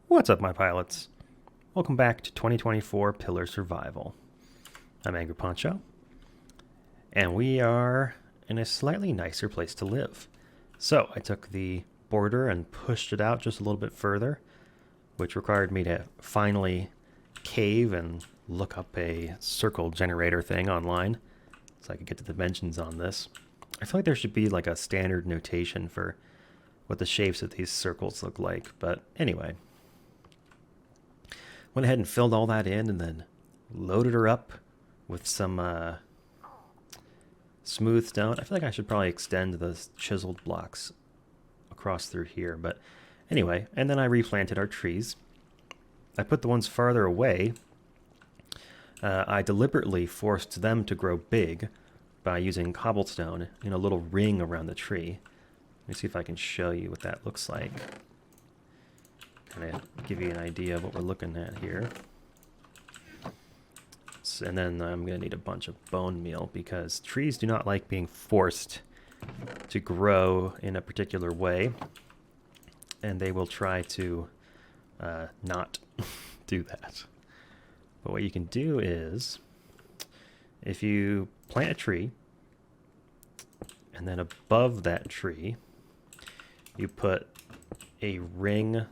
What's up, my pilots? Welcome back to 2024 Pillar Survival. I'm angryponcho, and we are in a slightly nicer place to live. So I took the border and pushed it out just a little bit further, which required me to finally cave and look up a circle generator thing online so I could get the dimensions on this. I feel like there should be like a standard notation for what the shapes of these circles look like, but anyway. Went ahead and filled all that in and then loaded her up with some smooth stone. I feel like I should probably extend the chiseled blocks across through here, but anyway. And then I replanted our trees. I put the ones farther away. I deliberately forced them to grow big by using cobblestone in a little ring around the tree. Let me see if I can show you what that looks like. Kind of give you an idea of what we're looking at here. And then I'm going to need a bunch of bone meal because trees do not like being forced to grow in a particular way. And they will try to not do that. But what you can do is, if you plant a tree, and then above that tree, you put a ring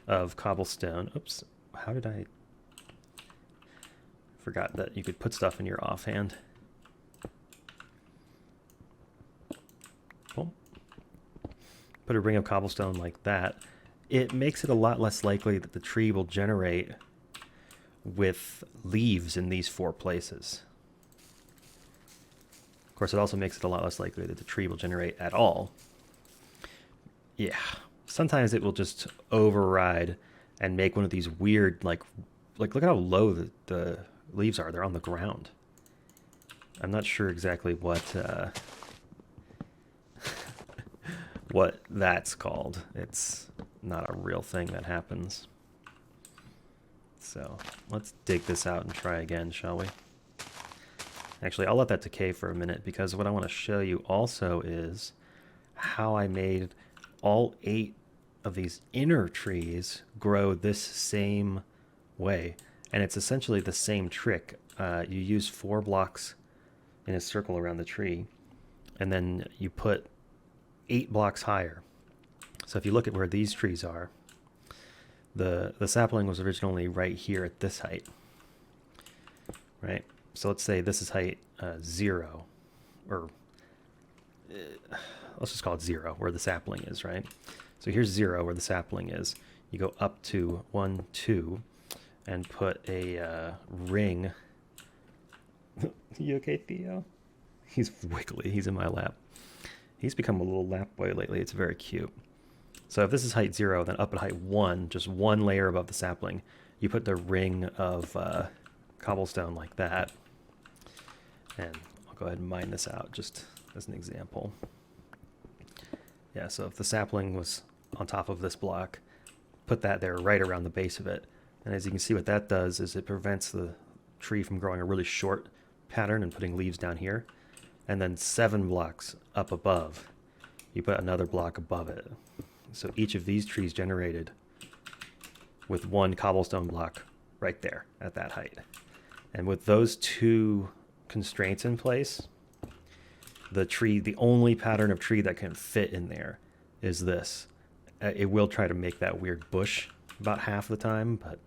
of cobblestone. Oops, how did I... Forgot that you could put stuff in your offhand. Boom. Put a ring of cobblestone like that. It makes it a lot less likely that the tree will generate with leaves in these 4 places. Of course, it also makes it a lot less likely that the tree will generate at all. Yeah. Sometimes it will just override and make one of these weird, like look at how low the leaves are. They're on the ground. I'm not sure exactly what what that's called. It's not a real thing that happens. So let's dig this out and try again, shall we? Actually, I'll let that decay for a minute because what I want to show you also is how I made all 8 of these inner trees grow this same way. And it's essentially the same trick. You use 4 blocks in a circle around the tree, and then you put 8 blocks higher. So if you look at where these trees are, the sapling was originally right here at this height, right? So let's say this is height 0, or let's just call it 0, where the sapling is, right? So here's 0, where the sapling is. You go up to 1, 2, and put a ring. You okay, Theo? He's wiggly. He's in my lap. He's become a little lap boy lately. It's very cute. So if this is height 0, then up at height 1, just 1 layer above the sapling, you put the ring of cobblestone like that. And I'll go ahead and mine this out just as an example. Yeah, so if the sapling was on top of this block, put that there right around the base of it. And as you can see, what that does is it prevents the tree from growing a really short pattern and putting leaves down here. And then 7 blocks up above, you put another block above it. So each of these trees generated with 1 cobblestone block right there at that height. And with those 2 constraints in place, the only pattern of tree that can fit in there is this. It will try to make that weird bush about half the time, but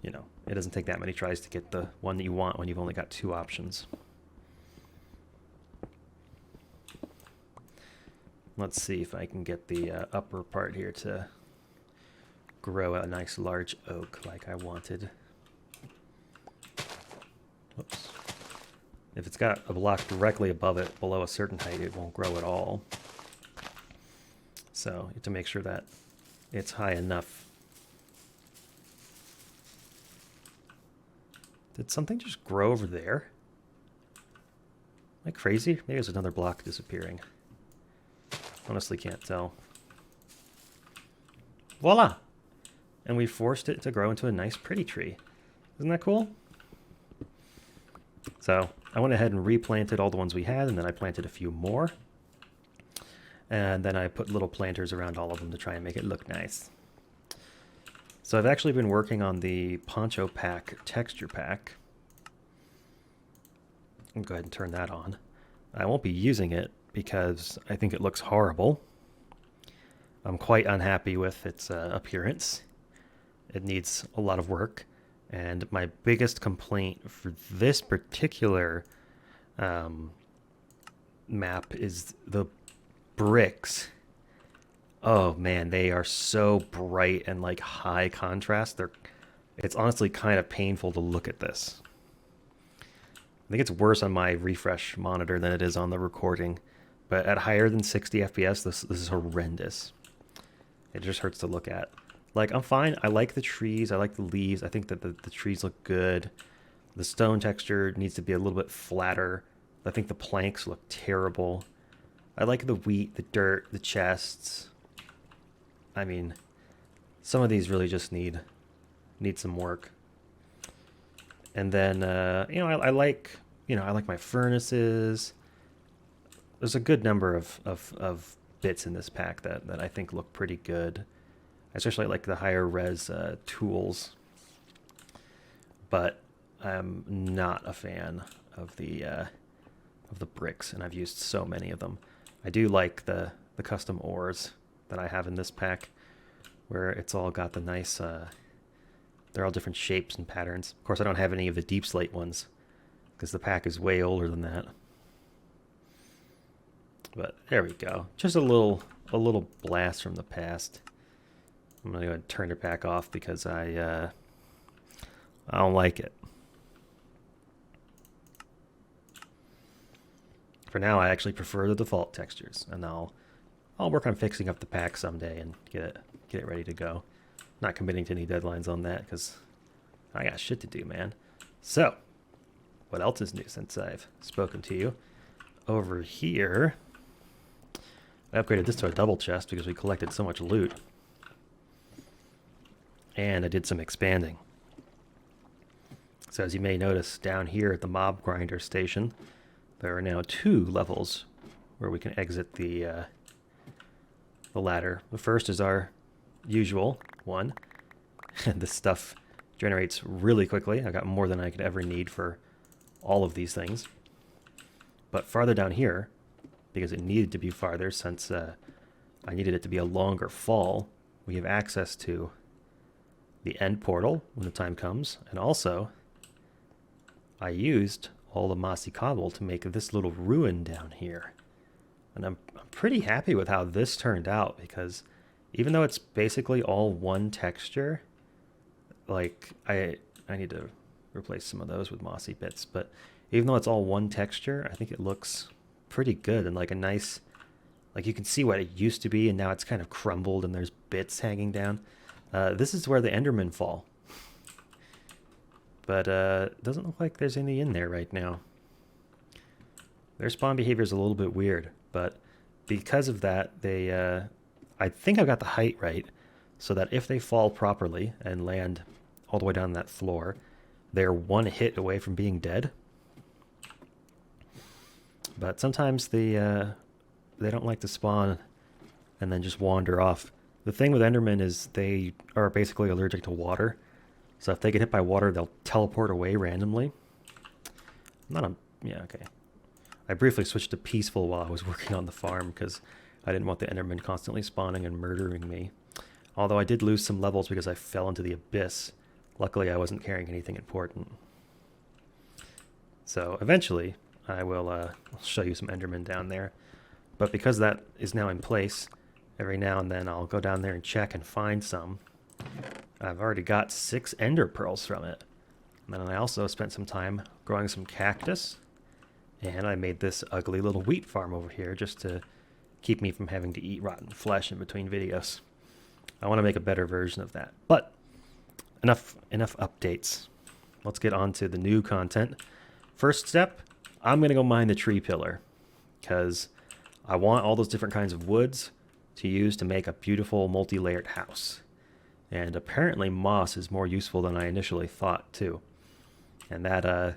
you know, it doesn't take that many tries to get the one that you want when you've only got 2 options. Let's see if I can get the upper part here to grow a nice large oak like I wanted. Whoops. If it's got a block directly above it, below a certain height, it won't grow at all. So you have to make sure that it's high enough. Did something just grow over there? Am I crazy? Maybe there's another block disappearing. Honestly can't tell. Voila! And we forced it to grow into a nice pretty tree. Isn't that cool? So I went ahead and replanted all the ones we had, and then I planted a few more. And then I put little planters around all of them to try and make it look nice. So I've actually been working on the Poncho Pack texture pack. I'll go ahead and turn that on. I won't be using it because I think it looks horrible. I'm quite unhappy with its appearance. It needs a lot of work. And my biggest complaint for this particular map is the bricks. Oh man, they are so bright and like high contrast. It's honestly kind of painful to look at this. I think it's worse on my refresh monitor than it is on the recording, but at higher than 60 FPS, this is horrendous. It just hurts to look at. Like, I'm fine. I like the trees. I like the leaves. I think that the trees look good. The stone texture needs to be a little bit flatter. I think the planks look terrible. I like the wheat, the dirt, the chests. I mean, some of these really just need some work. And then, I like my furnaces. There's a good number of bits in this pack that I think look pretty good. I especially like the higher res tools. But I'm not a fan of the bricks, and I've used so many of them. I do like the custom ores that I have in this pack, where it's all got the nice, they're all different shapes and patterns. Of course, I don't have any of the deep slate ones, because the pack is way older than that. But there we go. Just a little blast from the past. I'm gonna go ahead and turn it back off because I don't like it. For now, I actually prefer the default textures, and I'll work on fixing up the pack someday and get it ready to go. Not committing to any deadlines on that because I got shit to do, man. So, what else is new since I've spoken to you? Over here, I upgraded this to a double chest because we collected so much loot. And I did some expanding. So as you may notice down here at the mob grinder station, there are now 2 levels where we can exit the ladder. The first is our usual one, and this stuff generates really quickly. I got more than I could ever need for all of these things. But farther down here, because it needed to be farther since I needed it to be a longer fall, we have access to the end portal when the time comes, and also I used all the mossy cobble to make this little ruin down here. And I'm pretty happy with how this turned out, because even though it's basically all one texture, like I need to replace some of those with mossy bits, but even though it's all one texture, I think it looks pretty good and like a nice, like you can see what it used to be and now it's kind of crumbled and there's bits hanging down. This is where the Endermen fall. But it doesn't look like there's any in there right now. Their spawn behavior is a little bit weird, but because of that, they, I think I've got the height right, so that if they fall properly and land all the way down that floor, they're 1 hit away from being dead. But sometimes they don't like to spawn and then just wander off. The thing with Endermen is they are basically allergic to water. So if they get hit by water, they'll teleport away randomly. Yeah, okay. I briefly switched to peaceful while I was working on the farm because I didn't want the Endermen constantly spawning and murdering me. Although I did lose some levels because I fell into the abyss. Luckily, I wasn't carrying anything important. So eventually, I will show you some Endermen down there. But because that is now in place, every now and then I'll go down there and check and find some. I've already got 6 ender pearls from it. And then I also spent some time growing some cactus. And I made this ugly little wheat farm over here just to keep me from having to eat rotten flesh in between videos. I want to make a better version of that. But enough updates. Let's get on to the new content. First step, I'm going to go mine the tree pillar because I want all those different kinds of woods to use to make a beautiful multi-layered house. And apparently moss is more useful than I initially thought too. And that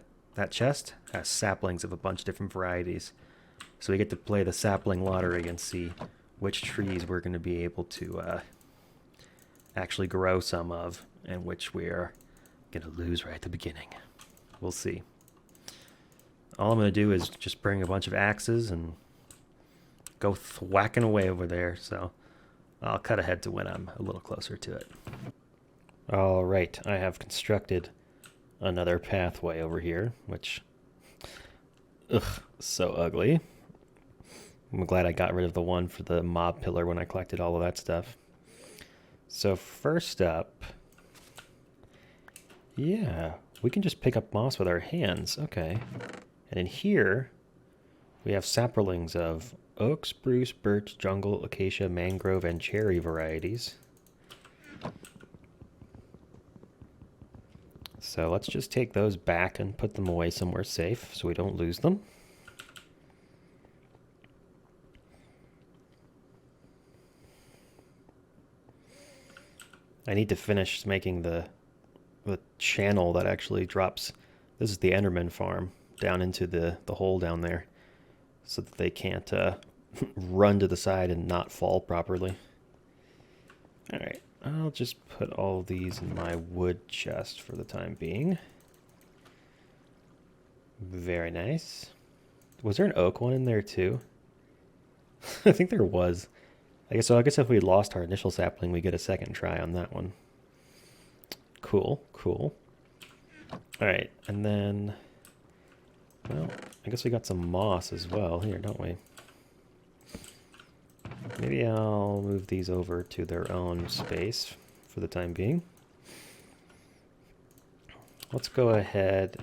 chest has saplings of a bunch of different varieties. So we get to play the sapling lottery and see which trees we're going to be able to actually grow some of, and which we're going to lose right at the beginning. We'll see. All I'm going to do is just bring a bunch of axes and go thwacking away over there, so I'll cut ahead to when I'm a little closer to it. All right, I have constructed another pathway over here, which, so ugly. I'm glad I got rid of the one for the mob pillar when I collected all of that stuff. So first up, yeah, we can just pick up moss with our hands. Okay. And in here, we have saplings of oak, spruce, birch, jungle, acacia, mangrove, and cherry varieties. So let's just take those back and put them away somewhere safe so we don't lose them. I need to finish making the channel that actually drops. This is the Enderman farm down into the hole down there, so that they can't run to the side and not fall properly. All right, I'll just put all these in my wood chest for the time being. Very nice. Was there an oak one in there too? I think there was. I guess if we lost our initial sapling, we get a second try on that one. Cool, cool. All right, and then, well, I guess we got some moss as well here, don't we? Maybe I'll move these over to their own space for the time being. Let's go ahead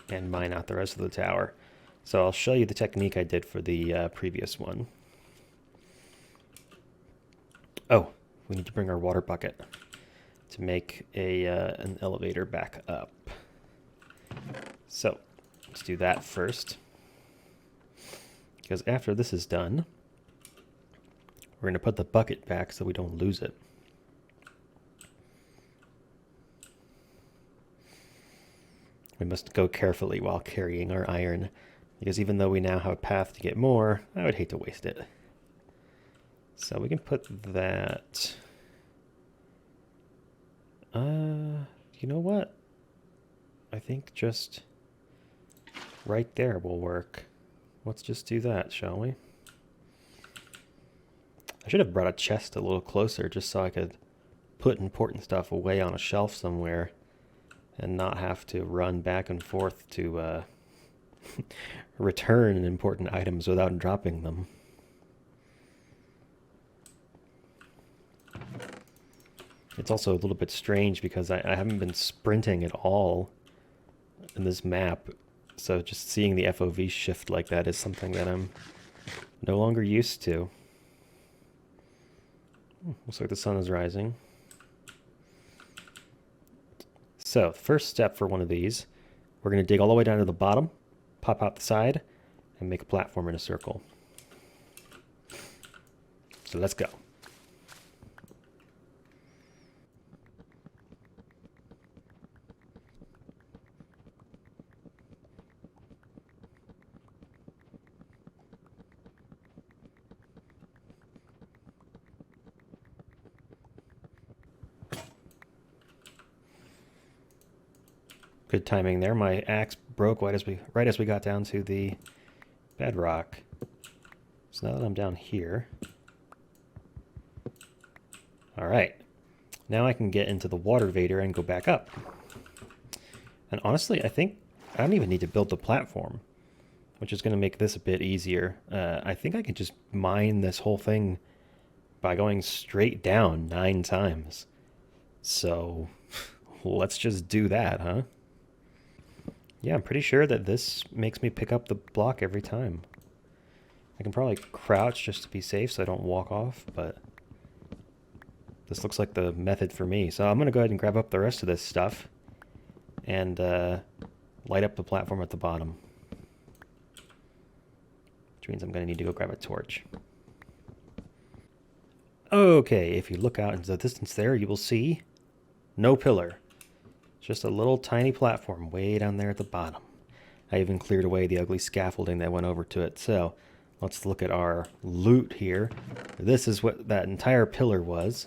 and mine out the rest of the tower. So I'll show you the technique I did for the previous one. Oh, we need to bring our water bucket to make an elevator back up. So let's do that first, because after this is done, we're going to put the bucket back so we don't lose it. We must go carefully while carrying our iron, because even though we now have a path to get more, I would hate to waste it. So we can put that... you know what? I think just right there will work. Let's just do that, shall we? I should have brought a chest a little closer just so I could put important stuff away on a shelf somewhere and not have to run back and forth to return important items without dropping them. It's also a little bit strange because I haven't been sprinting at all in this map, so just seeing the FOV shift like that is something that I'm no longer used to. Looks like the sun is rising. So, first step for one of these, we're going to dig all the way down to the bottom, pop out the side, and make a platform in a circle. So let's go. Good timing there. My axe broke right as we got down to the bedrock. So now that I'm down here. All right. Now I can get into the water vader and go back up. And honestly, I think I don't even need to build the platform, which is going to make this a bit easier. I think I can just mine this whole thing by going straight down 9 times. So let's just do that, huh? Yeah, I'm pretty sure that this makes me pick up the block every time. I can probably crouch just to be safe so I don't walk off, but this looks like the method for me. So I'm going to go ahead and grab up the rest of this stuff and light up the platform at the bottom. Which means I'm going to need to go grab a torch. Okay, if you look out into the distance there, you will see no pillar. Just a little tiny platform way down there at the bottom. I even cleared away the ugly scaffolding that went over to it. So let's look at our loot here. This is what that entire pillar was.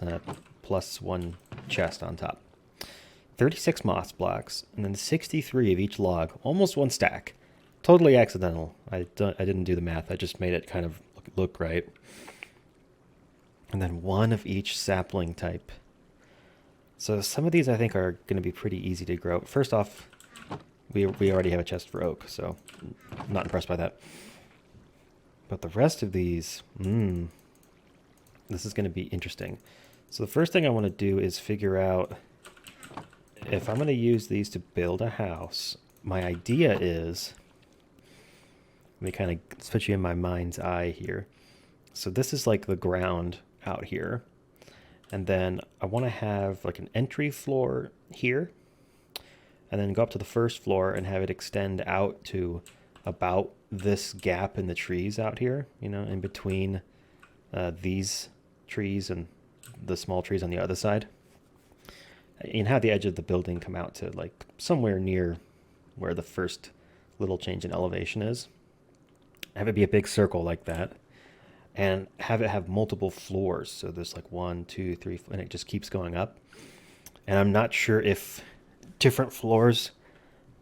plus 1 chest on top. 36 moss blocks, and then 63 of each log, almost 1 stack. Totally accidental. I didn't do the math. I just made it kind of look right. And then 1 of each sapling type. So some of these I think are going to be pretty easy to grow. First off, we already have a chest for oak, so I'm not impressed by that. But the rest of these, this is going to be interesting. So the first thing I want to do is figure out if I'm going to use these to build a house. My idea is, let me kind of put you in my mind's eye here. So this is like the ground out here. And then I want to have like an entry floor here. And then go up to the first floor and have it extend out to about this gap in the trees out here, you know, in between these trees and the small trees on the other side. And have the edge of the building come out to like somewhere near where the first little change in elevation is. Have it be a big circle like that. And have it have multiple floors. So there's like 1, 2, 3, and it just keeps going up. And I'm not sure if different floors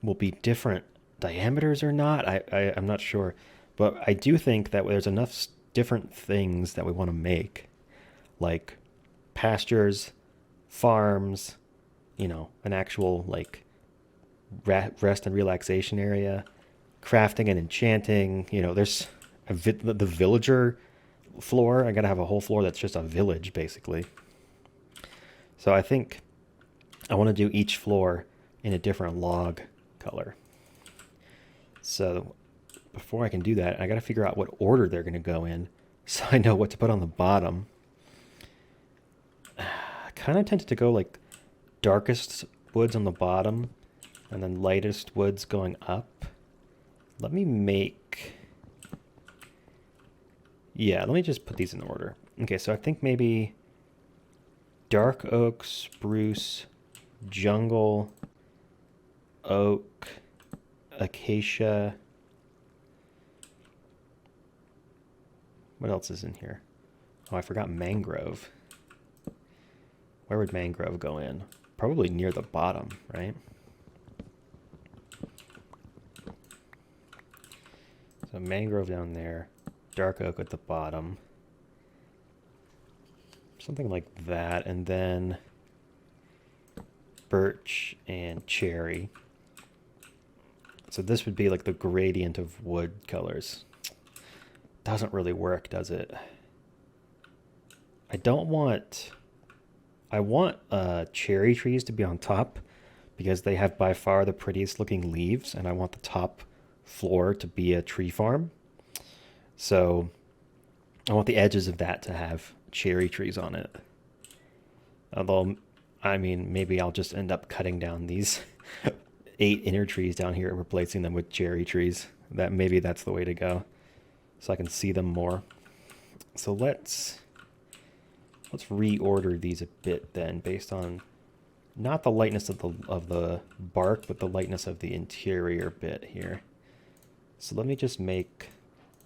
will be different diameters or not. I'm not sure. But I do think that there's enough different things that we want to make. Like pastures, farms, you know, an actual like rest and relaxation area, crafting and enchanting. You know, there's the villager floor. I gotta have a whole floor that's just a village basically. So I think I want to do each floor in a different log color. So before I can do that, I gotta figure out what order they're gonna go in so I know what to put on the bottom. I kind of tended to go like darkest woods on the bottom and then lightest woods going up. Let me just put these in order. Okay, so I think maybe dark oak, spruce, jungle, oak, acacia. What else is in here? Oh, I forgot mangrove. Where would mangrove go in? Probably near the bottom, right? So mangrove down there, dark oak at the bottom. Something like that, and then birch and cherry. So this would be like the gradient of wood colors. Doesn't really work, does it? I want cherry trees to be on top because they have by far the prettiest looking leaves, and I want the top floor to be a tree farm. So I want the edges of that to have cherry trees on it. Although, I mean, maybe I'll just end up cutting down these 8 inner trees down here and replacing them with cherry trees. Maybe that's the way to go, so I can see them more. So let's reorder these a bit then, based on not the lightness of the bark, but the lightness of the interior bit here. So let me just make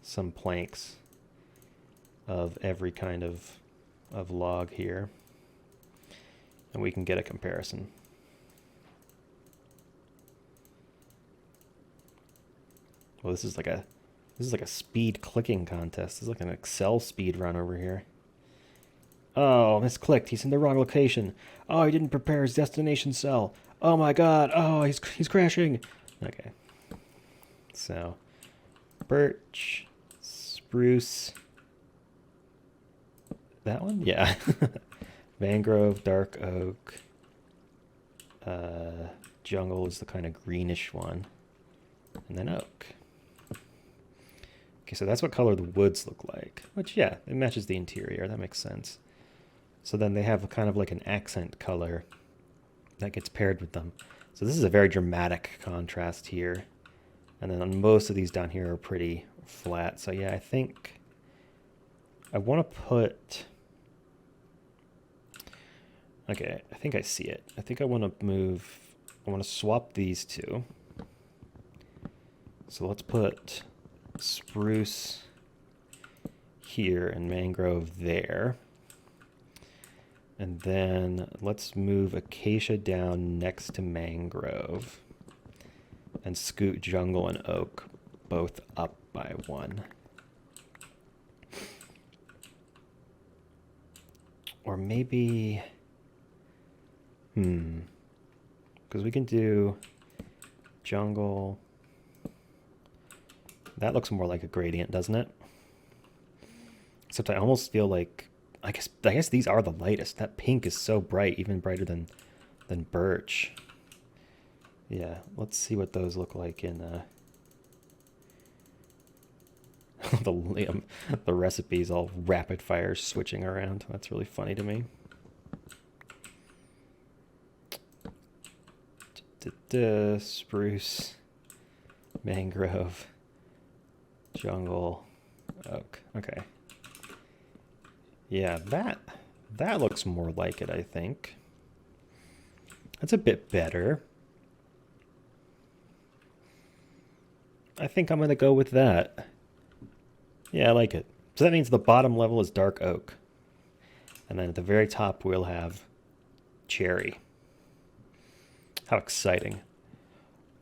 some planks of every kind of log here, and we can get a comparison. Well, this is like a speed clicking contest. This is like an Excel speed run over here. Oh, misclicked. He's in the wrong location. Oh, he didn't prepare his destination cell. Oh my god. Oh, he's crashing. Okay. So, birch, spruce. That one? Yeah. Mangrove, dark oak. Jungle is the kind of greenish one. And then oak. Okay, so that's what color the woods look like. Which, yeah, it matches the interior. That makes sense. So then they have kind of like an accent color that gets paired with them. So this is a very dramatic contrast here. And then on most of these down here are pretty flat. So yeah, I think I want to put... Okay, I think I see it. I think I want to swap these two. So let's put spruce here and mangrove there. And then let's move Acacia down next to Mangrove. And scoot Jungle and Oak both up by 1. Or maybe... Because we can do Jungle... That looks more like a gradient, doesn't it? Except I almost feel like... I guess these are the lightest. That pink is so bright, even brighter than birch. Yeah, let's see what those look like in the recipes all rapid fire switching around. That's really funny to me. Spruce, mangrove, jungle, oak. Okay. Yeah, that looks more like it, I think. That's a bit better. I think I'm going to go with that. Yeah, I like it. So that means the bottom level is dark oak. And then at the very top we'll have cherry. How exciting.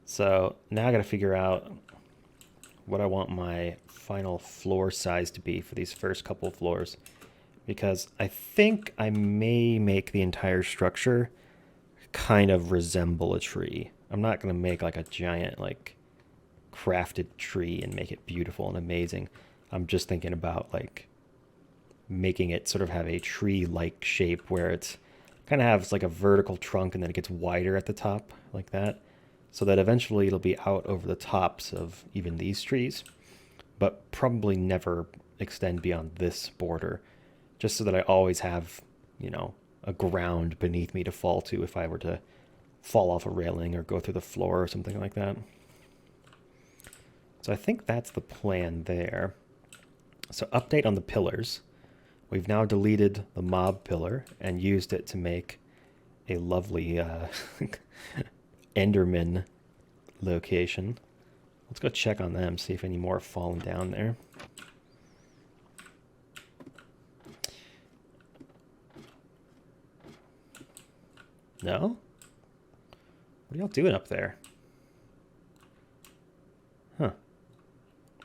So now I got to figure out what I want my final floor size to be for these first couple of floors. Because I think I may make the entire structure kind of resemble a tree. I'm not going to make like a giant like crafted tree and make it beautiful and amazing. I'm just thinking about like making it sort of have a tree-like shape where it's kind of has like a vertical trunk and then it gets wider at the top like that, so that eventually it'll be out over the tops of even these trees, but probably never extend beyond this border, just so that I always have, you know, a ground beneath me to fall to if I were to fall off a railing or go through the floor or something like that. So I think that's the plan there. So update on the pillars. We've now deleted the mob pillar and used it to make a lovely Enderman location. Let's go check on them, see if any more have fallen down there. No? What are y'all doing up there? Huh.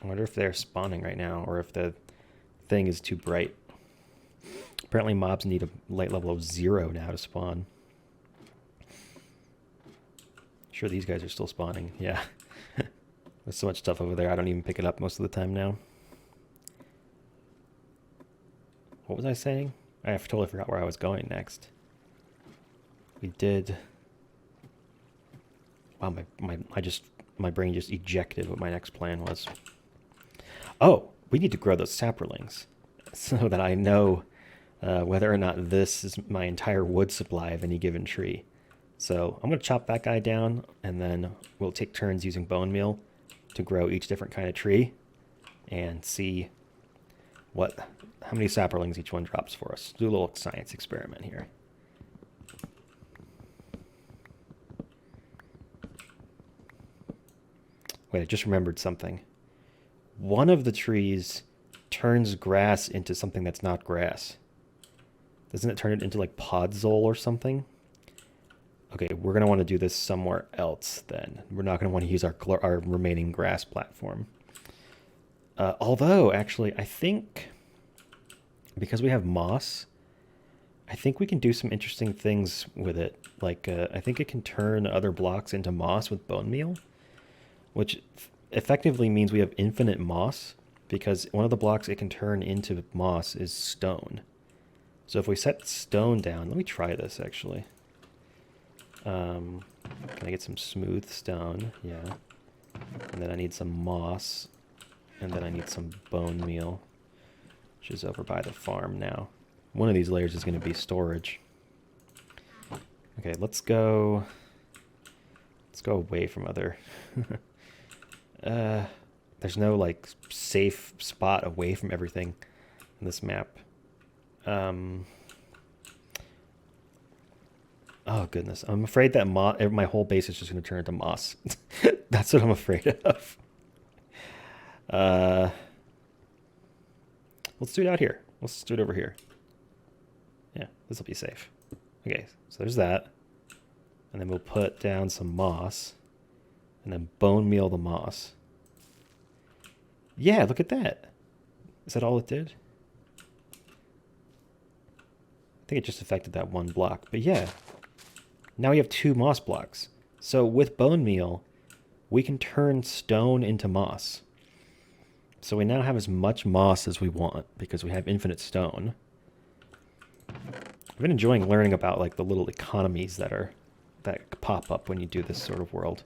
I wonder if they're spawning right now or if the thing is too bright. Apparently mobs need a light level of 0 now to spawn. Sure, these guys are still spawning. Yeah. There's so much stuff over there, I don't even pick it up most of the time now. What was I saying? I totally forgot where I was going next. We did... Wow, my brain just ejected what my next plan was. Oh, we need to grow those saplings so that I know whether or not this is my entire wood supply of any given tree. So I'm going to chop that guy down, and then we'll take turns using bone meal to grow each different kind of tree and see how many saplings each one drops for us. Do a little science experiment here. Wait, I just remembered something. One of the trees turns grass into something that's not grass. Doesn't it turn it into like podzol or something? Okay, we're going to want to do this somewhere else then. We're not going to want to use our remaining grass platform. Although, actually, I think because we have moss, I think we can do some interesting things with it. Like, I think it can turn other blocks into moss with bone meal, which effectively means we have infinite moss, because one of the blocks it can turn into moss is stone. So if we set stone down, let me try this actually. Can I get some smooth stone? Yeah. And then I need some moss, and then I need some bone meal, which is over by the farm now. One of these layers is going to be storage. Okay, let's go away from other... there's no like safe spot away from everything in this map. Oh goodness, I'm afraid that my whole base is just going to turn into moss. That's what I'm afraid of. Let's do it out here. Let's do it over here. Yeah, this will be safe. Okay, so there's that. And then we'll put down some moss. And then bone meal the moss. Yeah, look at that. Is that all it did? I think it just affected that one block. But yeah, now we have 2 moss blocks. So with bone meal, we can turn stone into moss. So we now have as much moss as we want because we have infinite stone. I've been enjoying learning about like the little economies that pop up when you do this sort of world.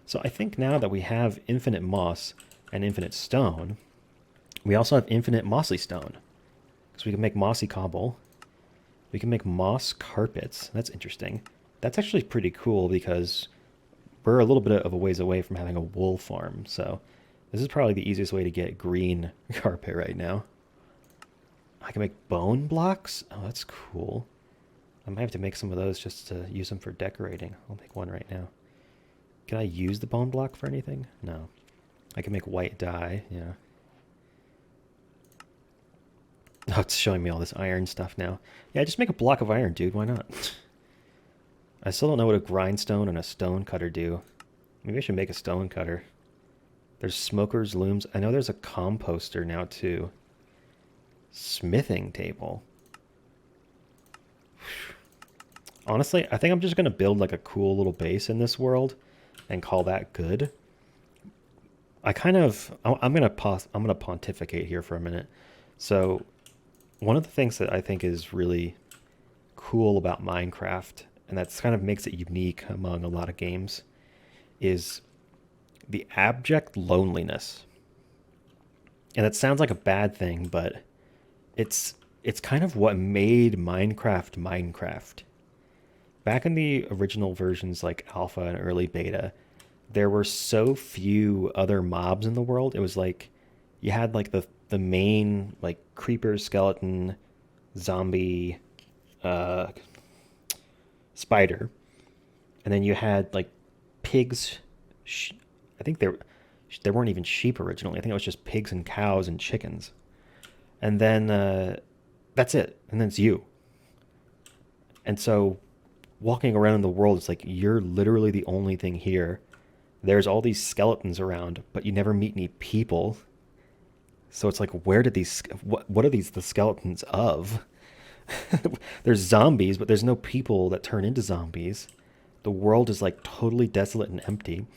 So I think now that we have infinite moss and infinite stone, we also have infinite mossy stone. Because we can make mossy cobble. We can make moss carpets. That's interesting. That's actually pretty cool because we're a little bit of a ways away from having a wool farm. So this is probably the easiest way to get green carpet right now. I can make bone blocks? Oh, that's cool. I might have to make some of those just to use them for decorating. I'll make one right now. Can I use the bone block for anything? No. I can make white dye, yeah. Oh, it's showing me all this iron stuff now. Yeah, just make a block of iron, dude. Why not? I still don't know what a grindstone and a stone cutter do. Maybe I should make a stone cutter. There's smokers, looms. I know there's a composter now, too. Smithing table. Honestly, I think I'm just going to build like a cool little base in this world and call that good. I'm going to pontificate here for a minute. So one of the things that I think is really cool about Minecraft, and that's kind of makes it unique among a lot of games, is the abject loneliness. And that sounds like a bad thing, but it's kind of what made Minecraft. Back in the original versions like alpha and early beta, there were so few other mobs in the world. It was like you had like the main like creeper, skeleton, zombie, spider, and then you had like pigs. I think there weren't even sheep originally. I think it was just pigs and cows and chickens, and then that's it. And then it's you. And so walking around in the world, it's like you're literally the only thing here. There's all these skeletons around, but you never meet any people. So it's like, where did what are these the skeletons of? There's zombies, but there's no people that turn into zombies. The world is like totally desolate and empty.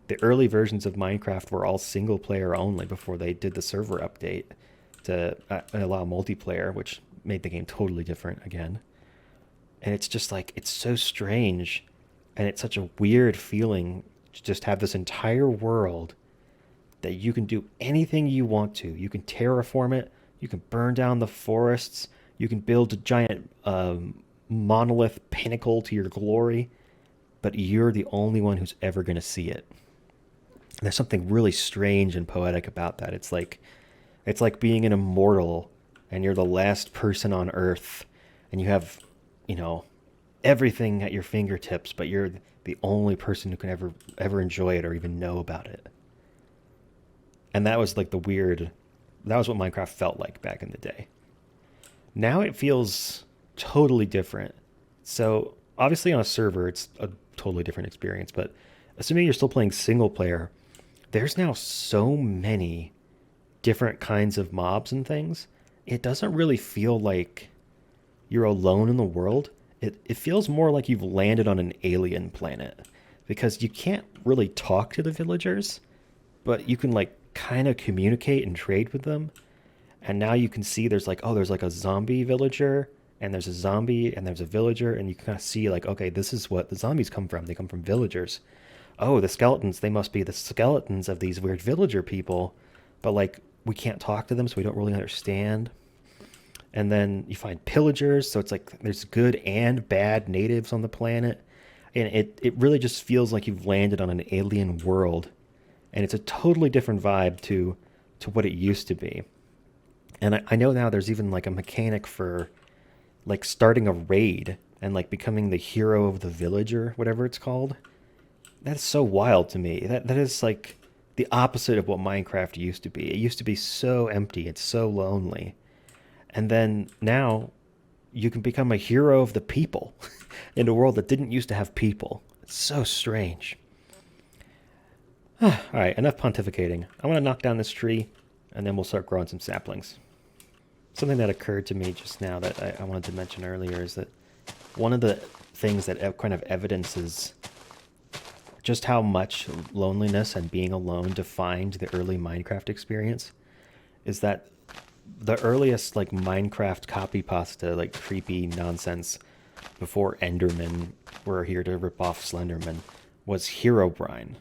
The early versions of Minecraft were all single player only before they did the server update to allow multiplayer, which made the game totally different again. And it's just like, it's so strange. And it's such a weird feeling to just have this entire world that you can do anything you want to. You can terraform it. You can burn down the forests. You can build a giant monolith pinnacle to your glory. But you're the only one who's ever going to see it. And there's something really strange and poetic about that. It's like being an immortal and you're the last person on Earth and you have, everything at your fingertips, but you're the only person who can ever enjoy it or even know about it. And that was like that was what Minecraft felt like back in the day. Now it feels totally different. So obviously on a server, it's a totally different experience, but assuming you're still playing single player, there's now so many different kinds of mobs and things. It doesn't really feel like you're alone in the world. It feels more like you've landed on an alien planet because you can't really talk to the villagers, but you can like kind of communicate and trade with them. And now you can see there's like a zombie villager and there's a zombie and there's a villager, and you can kind of see like, okay, this is what the zombies come from. They come from villagers. Oh, the skeletons, they must be the skeletons of these weird villager people, but like we can't talk to them, so we don't really understand. And then you find pillagers, so it's like there's good and bad natives on the planet. And it really just feels like you've landed on an alien world. And it's a totally different vibe to what it used to be. And I know now there's even like a mechanic for like starting a raid and like becoming the hero of the village or whatever it's called. That's so wild to me. That is like the opposite of what Minecraft used to be. It used to be so empty. It's so lonely. And then now you can become a hero of the people in a world that didn't used to have people. It's so strange. All right, enough pontificating. I want to knock down this tree, and then we'll start growing some saplings. Something that occurred to me just now that I wanted to mention earlier is that one of the things that kind of evidences just how much loneliness and being alone defined the early Minecraft experience is that the earliest like Minecraft copy pasta, like creepy nonsense before Endermen were here to rip off Slenderman, was Herobrine.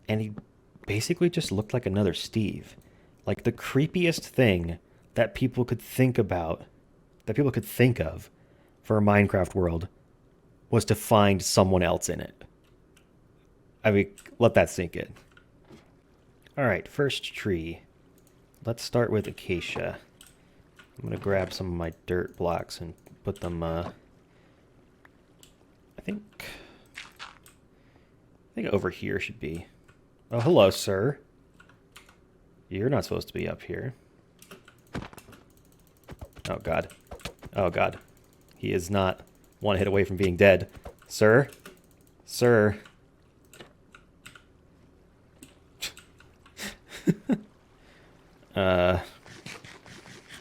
And he basically just looked like another Steve. Like the creepiest thing that people could think about, that people could think of for a Minecraft world was to find someone else in it. I mean, let that sink in. All right, first tree. Let's start with Acacia. I'm going to grab some of my dirt blocks and put them, I think over here should be. Oh, hello, sir. You're not supposed to be up here. Oh, God. Oh, God. He is not one hit away from being dead. Sir? Sir?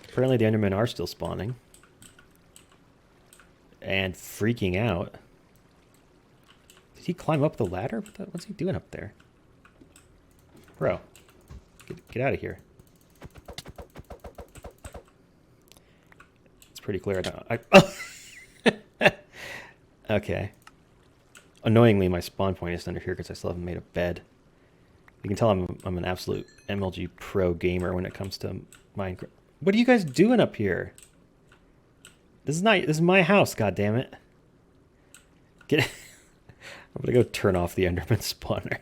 Apparently the Endermen are still spawning. And freaking out. Did he climb up the ladder? What's he doing up there? Bro. Get out of here. It's pretty clear now. Okay. Annoyingly, my spawn point is under here because I still haven't made a bed. You can tell I'm an absolute MLG pro gamer when it comes to Minecraft. What are you guys doing up here? This is my house, goddammit. I'm gonna go turn off the Enderman spawner.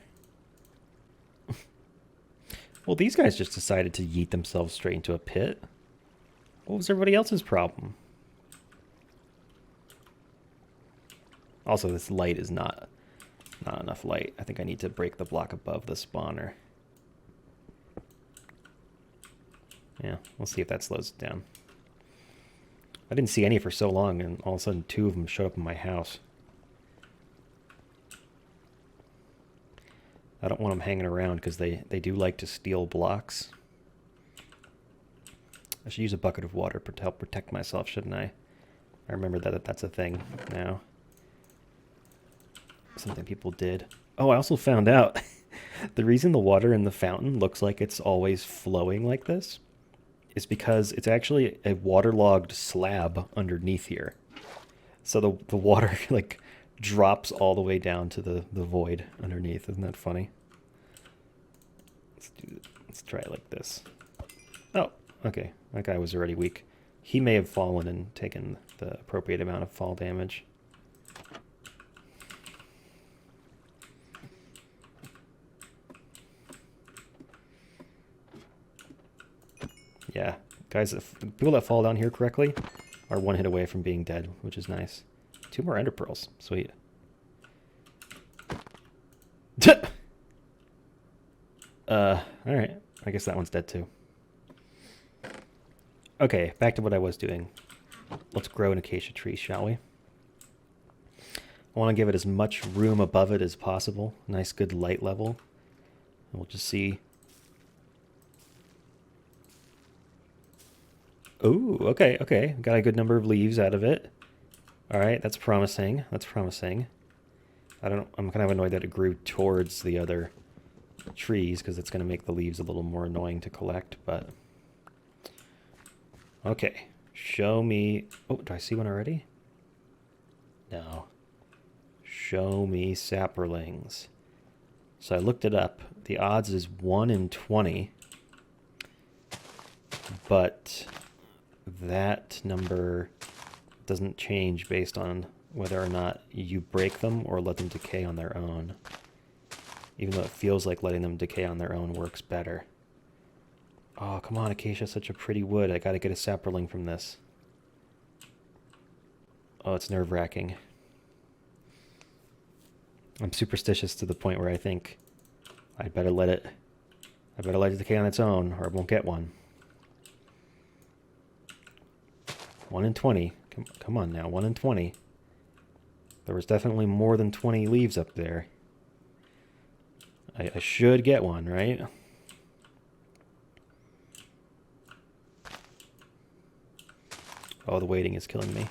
Well, these guys just decided to yeet themselves straight into a pit. What was everybody else's problem? Also, this light is not enough light. I think I need to break the block above the spawner. Yeah, we'll see if that slows it down. I didn't see any for so long, and all of a sudden 2 of them showed up in my house. I don't want them hanging around because they do like to steal blocks. I should use a bucket of water to help protect myself, shouldn't I? I remember that that's a thing now. Something people did. Oh, I also found out the reason the water in the fountain looks like it's always flowing like this is because it's actually a waterlogged slab underneath here. So the water like drops all the way down to the void underneath. Isn't that funny? Let's try it like this. Oh, okay. That guy was already weak. He may have fallen and taken the appropriate amount of fall damage. Yeah, guys, people that fall down here correctly are 1 hit away from being dead, which is nice. 2 more ender pearls. Sweet. Alright. I guess that one's dead too. Okay, back to what I was doing. Let's grow an acacia tree, shall we? I want to give it as much room above it as possible. Nice, good light level. And we'll just see. Ooh, okay, okay. Got a good number of leaves out of it. Alright, that's promising. That's promising. I'm kind of annoyed that it grew towards the other trees because it's going to make the leaves a little more annoying to collect, but okay. Show me. Oh, do I see one already? No. Show me sapperlings. So I looked it up. The odds is 1 in 20, but that number doesn't change based on whether or not you break them or let them decay on their own. Even though it feels like letting them decay on their own works better. Oh, come on, acacia is such a pretty wood. I gotta get a sapperling from this. Oh, it's nerve-wracking. I'm superstitious to the point where I think I better let it decay on its own, or I won't get one. 1 in 20. Come on now, 1 in 20. There was definitely more than 20 leaves up there. I should get one, right? Oh, the waiting is killing me.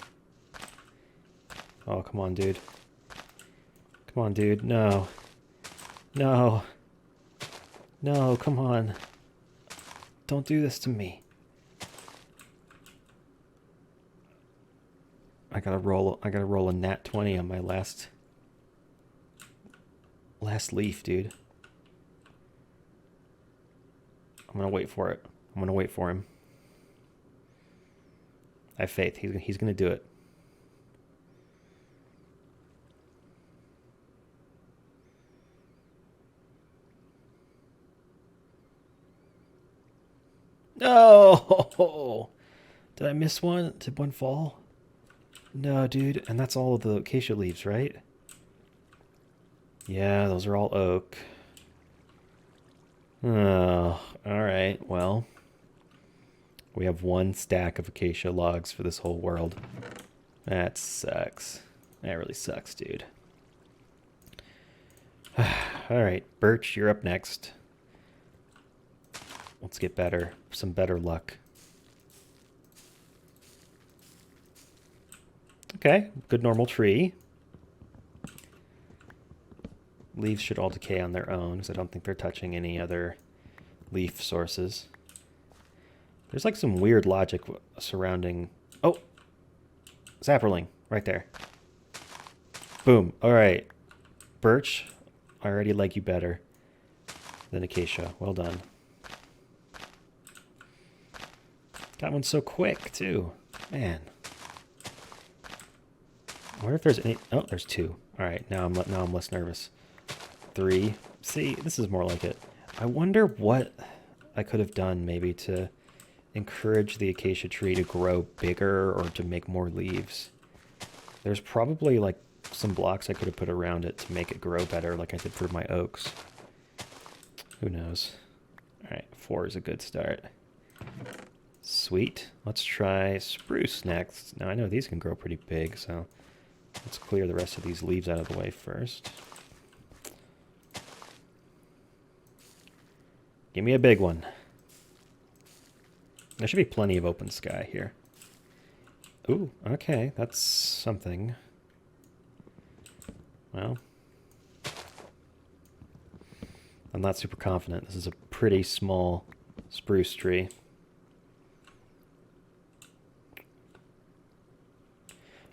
Oh, come on, dude. Come on, dude. No. No. No, come on. Don't do this to me. I gotta roll a nat 20 on my last leaf, dude. I'm gonna wait for it. I'm gonna wait for him. I have faith. He's gonna do it. No! Did I miss one? Did one fall? No, dude. And that's all of the acacia leaves, right? Yeah, those are all oak. Oh, alright. Well, we have one stack of acacia logs for this whole world. That sucks. That really sucks, dude. Alright, Birch, you're up next. Let's get better. Some better luck. Okay, good normal tree. Leaves should all decay on their own, because I don't think they're touching any other leaf sources. There's like some weird logic surrounding... Oh! Sapperling, right there. Boom. Alright. Birch, I already like you better than acacia. Well done. That one's so quick, too. Man. I wonder if there's any... Oh, there's 2. Alright, now I'm less nervous. 3. See, this is more like it. I wonder what I could have done maybe to encourage the acacia tree to grow bigger or to make more leaves. There's probably like some blocks I could have put around it to make it grow better like I did for my oaks. Who knows? Alright, 4 is a good start. Sweet. Let's try spruce next. Now I know these can grow pretty big, so let's clear the rest of these leaves out of the way first. Give me a big one. There should be plenty of open sky here. Ooh, okay, that's something. Well, I'm not super confident. This is a pretty small spruce tree.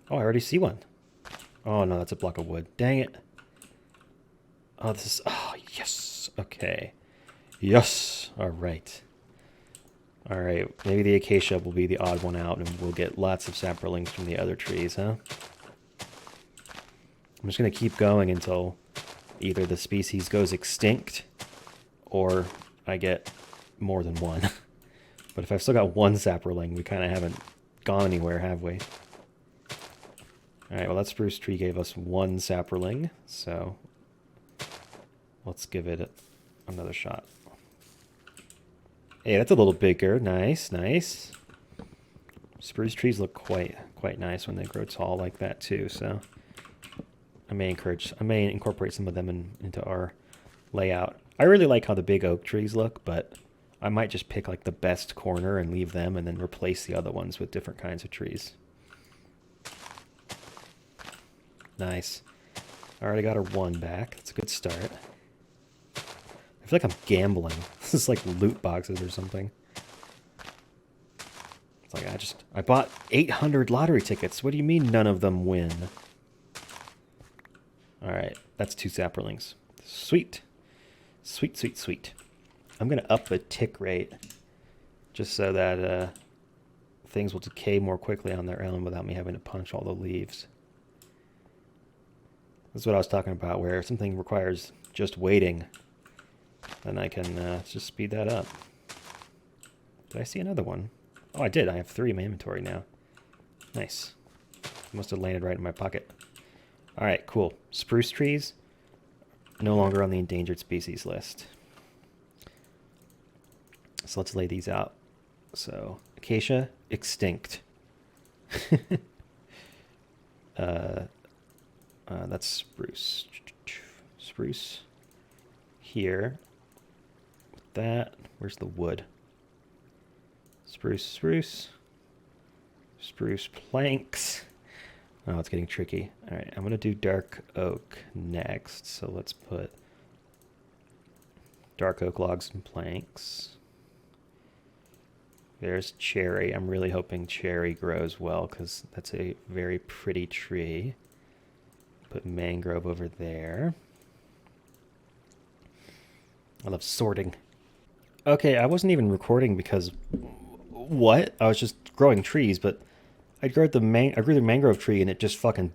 Oh, I already see one. Oh no, that's a block of wood. Dang it. Oh, this is... Oh, yes. Okay. Yes. All right. All right. Maybe the acacia will be the odd one out, and we'll get lots of sapperlings from the other trees, huh? I'm just going to keep going until either the species goes extinct or I get more than one. But if I've still got one sapperling, we kind of haven't gone anywhere, have we? All right, well, that spruce tree gave us one sapperling, so let's give it another shot. Hey, that's a little bigger. Nice, nice. Spruce trees look quite nice when they grow tall like that too, so I may incorporate some of them into our layout. I really like how the big oak trees look, but I might just pick like the best corner and leave them and then replace the other ones with different kinds of trees. Nice. I already got our 1 back. That's a good start. I feel like I'm gambling. This is like loot boxes or something. It's like I bought 800 lottery tickets. What do you mean none of them win? Alright, that's 2 sapperlings. Sweet. Sweet, sweet, sweet. I'm going to up the tick rate just so that things will decay more quickly on their own without me having to punch all the leaves. This is what I was talking about, where if something requires just waiting, then I can just speed that up. Did I see another one? Oh, I did. I have 3 in my inventory now. Nice. Must have landed right in my pocket. All right, cool. Spruce trees, no longer on the endangered species list. So let's lay these out. So, acacia, extinct. That's spruce. Spruce here. With that, where's the wood? Spruce, spruce. Spruce planks. Oh, it's getting tricky. All right, I'm gonna do dark oak next. So let's put dark oak logs and planks. There's cherry. I'm really hoping cherry grows well because that's a very pretty tree. Put mangrove over there. I love sorting. Okay, I wasn't even recording because what? I was just growing trees, but I grew the mangrove tree and it just fucking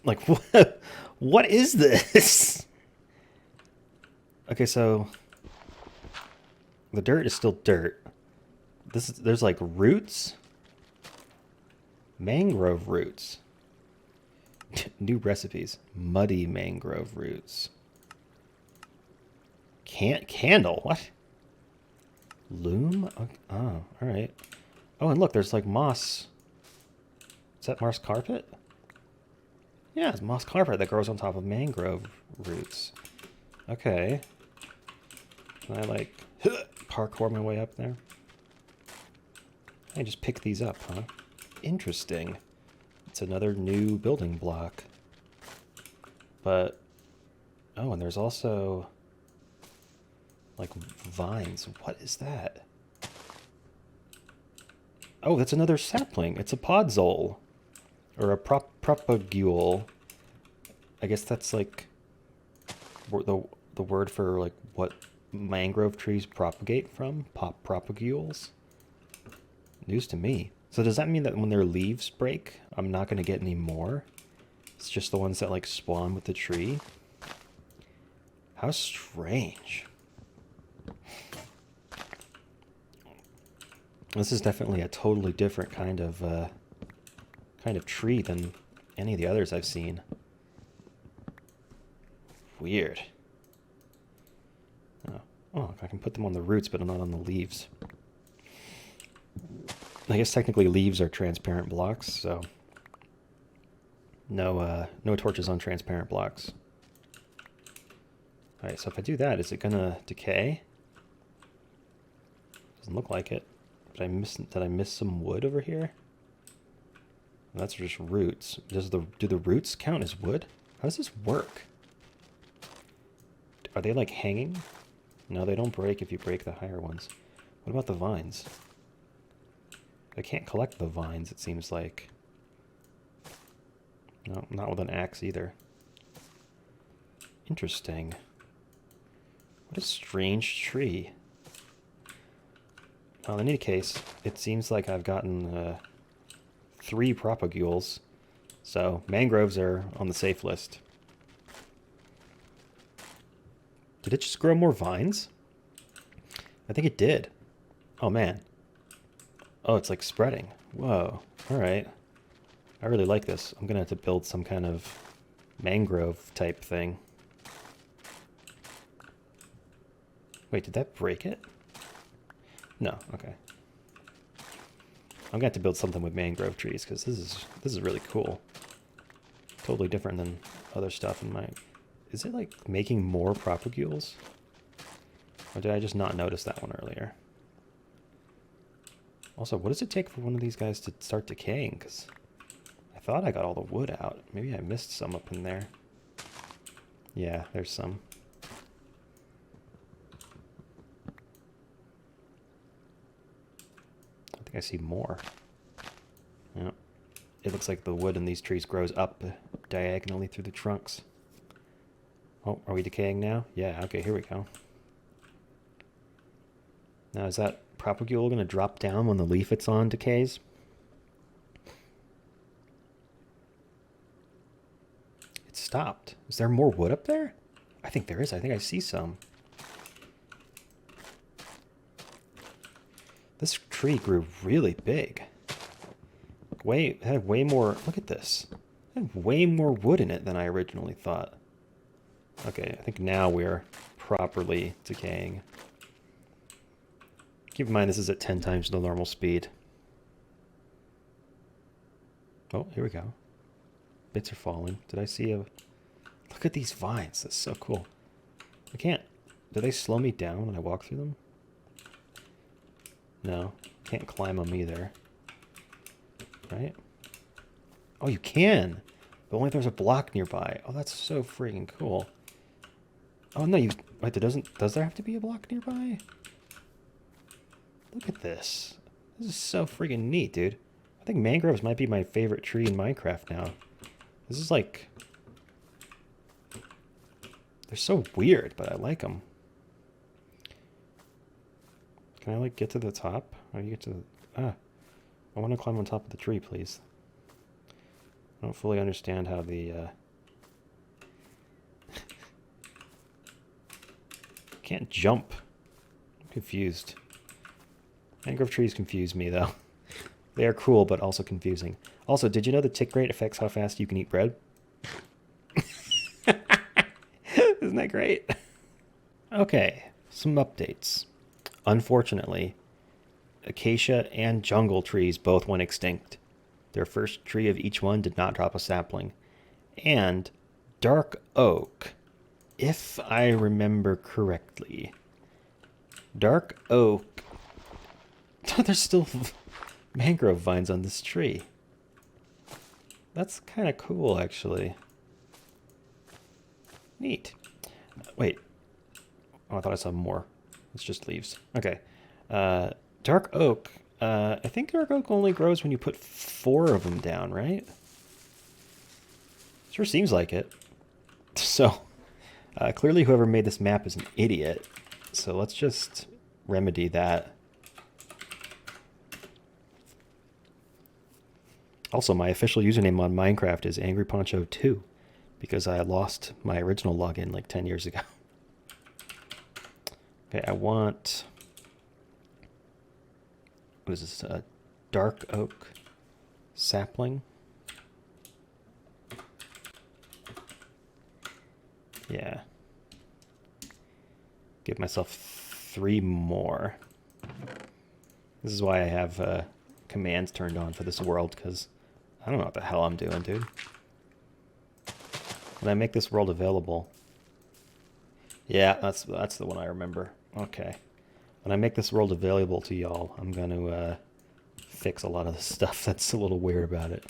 like what is this? Okay, so the dirt is still dirt. There's like roots. Mangrove roots. New recipes. Muddy mangrove roots. Candle. What? Loom? Oh, alright. Oh, and look, there's like moss. Is that moss carpet? Yeah, it's moss carpet that grows on top of mangrove roots. Okay. Can I like parkour my way up there? I just pick these up, huh? Interesting. It's another new building block. But, oh, and there's also like vines. What is that? Oh, that's another sapling. It's a podzol. Or a propagule. I guess that's like the word for like what mangrove trees propagate from. Propagules. News to me. So does that mean that when their leaves break, I'm not going to get any more? It's just the ones that like spawn with the tree? How strange. This is definitely a totally different kind of tree than any of the others I've seen. Weird. Oh, I can put them on the roots, but not on the leaves. I guess technically leaves are transparent blocks, so no torches on transparent blocks. All right, so if I do that, is it gonna decay? Doesn't look like it. Did I miss some wood over here? That's just roots. Do the roots count as wood? How does this work? Are they like hanging? No, they don't break if you break the higher ones. What about the vines? I can't collect the vines, it seems like. No, not with an axe either. Interesting. What a strange tree. Well, in any case, it seems like I've gotten 3 propagules, so mangroves are on the safe list. Did it just grow more vines? I think it did. Oh, man. Oh, it's like spreading. Whoa. Alright. I really like this. I'm gonna have to build some kind of mangrove type thing. Wait, did that break it? No, okay. I'm gonna have to build something with mangrove trees because this is really cool. Totally different than other stuff in my... Is it like making more propagules? Or did I just not notice that one earlier? Also, what does it take for one of these guys to start decaying? Because I thought I got all the wood out. Maybe I missed some up in there. Yeah, there's some. I think I see more. Yeah. It looks like the wood in these trees grows up diagonally through the trunks. Oh, are we decaying now? Yeah, okay, here we go. Now, is that propagule going to drop down when the leaf it's on decays? It stopped. Is there more wood up there? I think there is. I think I see some. This tree grew really big. It had way more... Look at this. It had way more wood in it than I originally thought. Okay, I think now we're properly decaying. Keep in mind this is at 10 times the normal speed. Oh, here we go. bits are falling. Did I see a... Look at these vines. That's so cool. I can't... Do they slow me down when I walk through them? No. Can't climb them either. Right? Oh, you can! But only if there's a block nearby. Oh, that's so freaking cool. Oh, no, you... Wait, does there have to be a block nearby? Look at this. This is so freaking neat, dude. I think mangroves might be my favorite tree in Minecraft now. This is like... They're so weird, but I like them. Can I, like, get to the top? How do you get to the... Ah. I want to climb on top of the tree, please. I don't fully understand how the... Can't jump. I'm confused. Mangrove trees confuse me, though. They are cool, but also confusing. Also, did you know the tick rate affects how fast you can eat bread? Isn't that great? Okay, some updates. Unfortunately, acacia and jungle trees both went extinct. Their first tree of each one did not drop a sapling. And dark oak, if I remember correctly, dark oak... There's still mangrove vines on this tree. That's kind of cool, actually. Neat. Wait. Oh, I thought I saw more. It's just leaves. Okay. Dark oak. I think dark oak only grows when you put 4 of them down, right? Sure seems like it. So, clearly whoever made this map is an idiot. So let's just remedy that. Also, my official username on Minecraft is angryponcho2 because I lost my original login like 10 years ago. Okay, I want... What is this? A dark oak sapling? Yeah. Give myself 3 more. This is why I have commands turned on for this world, because I don't know what the hell I'm doing, dude. When I make this world available... Yeah, that's the one I remember. Okay. When I make this world available to y'all, I'm going to fix a lot of the stuff that's a little weird about it.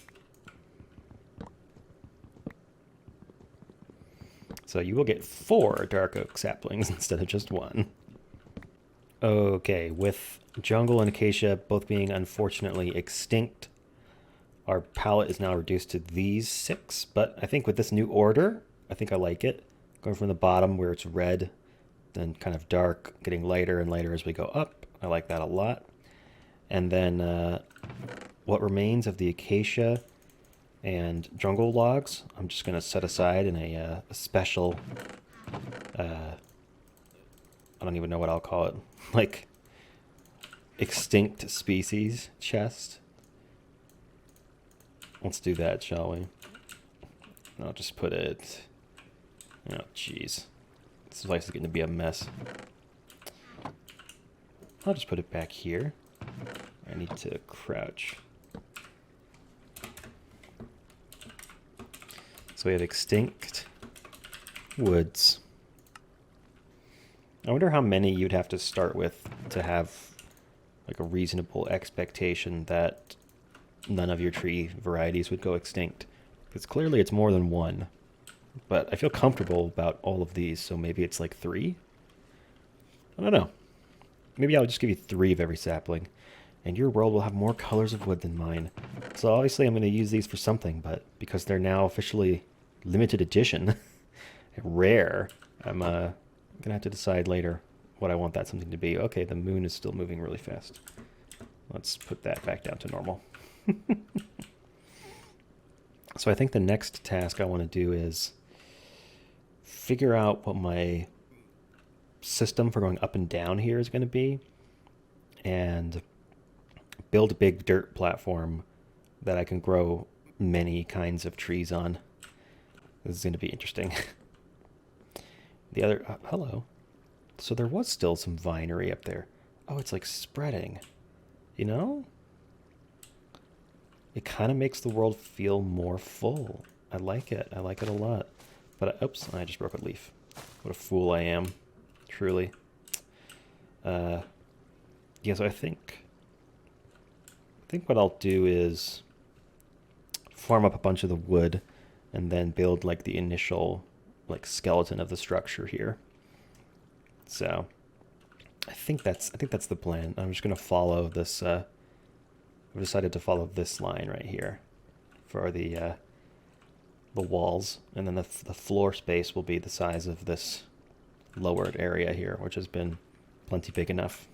So you will get 4 dark oak saplings instead of just 1. Okay, with jungle and acacia both being unfortunately extinct, our palette is now reduced to these 6, but I think with this new order, I think I like it. Going from the bottom where it's red, then kind of dark, getting lighter and lighter as we go up. I like that a lot. And then what remains of the acacia and jungle logs, I'm just going to set aside in a special, I don't even know what I'll call it, like extinct species chest. Let's do that, shall we? I'll just put it... Oh, jeez. This place is going to be a mess. I'll just put it back here. I need to crouch. So we have extinct woods. I wonder how many you'd have to start with to have like a reasonable expectation that none of your tree varieties would go extinct. Because clearly it's more than 1. But I feel comfortable about all of these, so maybe it's like 3? I don't know. Maybe I'll just give you 3 of every sapling, and your world will have more colors of wood than mine. So obviously I'm going to use these for something, but because they're now officially limited edition, rare, I'm going to have to decide later what I want that something to be. Okay, the moon is still moving really fast. Let's put that back down to normal. So I think the next task I want to do is figure out what my system for going up and down here is going to be, and build a big dirt platform that I can grow many kinds of trees on. This is going to be interesting. The other... hello. So there was still some vinery up there. Oh, it's like spreading. You know? It kind of makes the world feel more full. I like it. I like it a lot. But, oops, I just broke a leaf. What a fool I am. Truly. Yeah, so I think what I'll do is farm up a bunch of the wood and then build like the initial like skeleton of the structure here. So I think that's the plan. I'm just gonna follow this. I've decided to follow this line right here for the walls, and then the floor space will be the size of this lowered area here, which has been plenty big enough.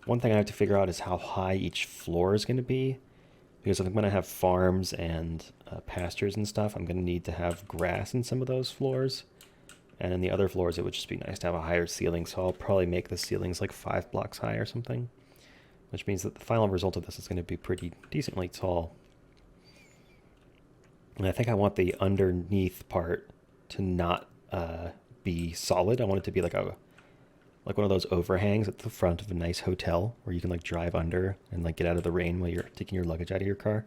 One thing I have to figure out is how high each floor is going to be, because if I'm going to have farms and pastures and stuff, I'm going to need to have grass in some of those floors. And in the other floors, it would just be nice to have a higher ceiling, so I'll probably make the ceilings like 5 blocks high or something, which means that the final result of this is going to be pretty decently tall. And I think I want the underneath part to not be solid. I want it to be like one of those overhangs at the front of a nice hotel where you can like drive under and like get out of the rain while you're taking your luggage out of your car.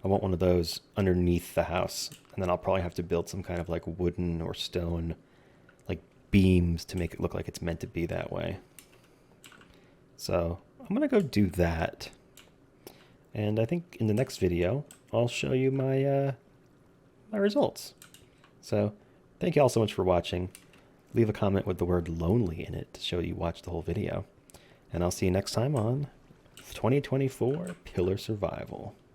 I want one of those underneath the house, and then I'll probably have to build some kind of like wooden or stone like beams to make it look like it's meant to be that way. So I'm gonna go do that, and I think in the next video I'll show you my my results. So thank you all so much for watching. Leave a comment with the word lonely in it to show you watched the whole video. And I'll see you next time on 2024 Pillar Survival.